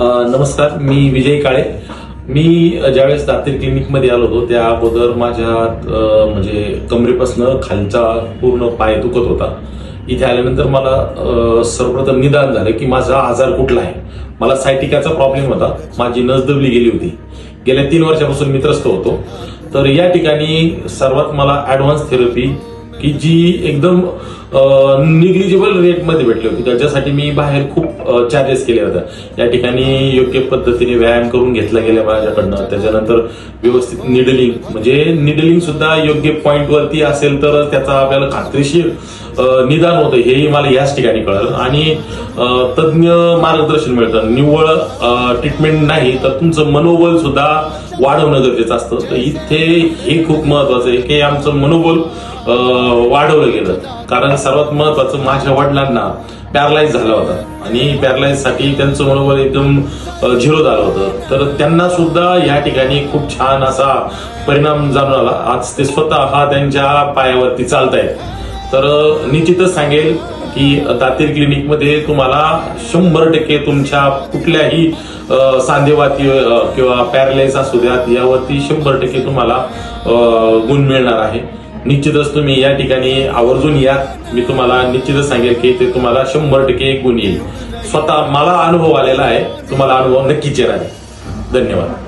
नमस्कार, मी विजय काळे. मी ज्यावेळेस दातेर क्लिनिकमध्ये आलो होतो त्या अगोदर माझ्या म्हणजे कमरेपासून खालचा पूर्ण पाय दुखत होता. इथे आल्यानंतर मला सर्वप्रथम निदान झालं की माझा आजार कुठला आहे. मला सायटिकाचा प्रॉब्लेम होता. माझी नस दबली गेली होती. गेल्या 3 वर्षापासून मी त्रस्त होतो. तर या ठिकाणी सर्वात मला ऍडव्हान्स थेरपी की जी एकदम निग्लिजिबल रेटमध्ये भेटली होती, त्याच्यासाठी मी बाहेर खूप चार्जेस केले होते. या ठिकाणी योग्य पद्धतीने व्यायाम करून घेतला गेला माझ्याकडनं. त्याच्यानंतर व्यवस्थित निडलिंग, म्हणजे निडलिंग सुद्धा योग्य पॉइंटवरती असेल तर त्याचा आपल्याला खात्रीशीर निदान होतं, हेही मला याच ठिकाणी कळलं. आणि तज्ञ मार्गदर्शन मिळतं. निव्वळ ट्रीटमेंट नाही तर तुमचं मनोबल सुद्धा वाढवणं गरजेचं असतं. तर इथे हे खूप महत्वाचं आहे की आमचं मनोबल वाढवलं गेलं. कारण सर्वात महत्वाचं, माझ्या वडिलांना पॅरालाइज झाला होता आणि पॅरालाइज साठी त्यांचं मनोबल एकदम झिरो झालं होतं. तर त्यांना सुद्धा या ठिकाणी खूप छान असा परिणाम जाणून आला. आज ते स्वतः त्यांच्या पायावरती चालतायत. तर निश्चितच सांगेल की दातेर क्लिनिकमध्ये तुम्हाला 100% तुमच्या कुठल्याही सांधेवाती किंवा पॅरालाइज असू द्यात यावरती 100% तुम्हाला गुण मिळणार आहे. निश्चितच तुम्ही या ठिकाणी आवर्जून या. मी तुम्हाला निश्चितच सांगेल की ते तुम्हाला 100% गुण येईल. स्वतः मला अनुभव आलेला आहे, तुम्हाला अनुभव नक्कीच येणार आहे. धन्यवाद.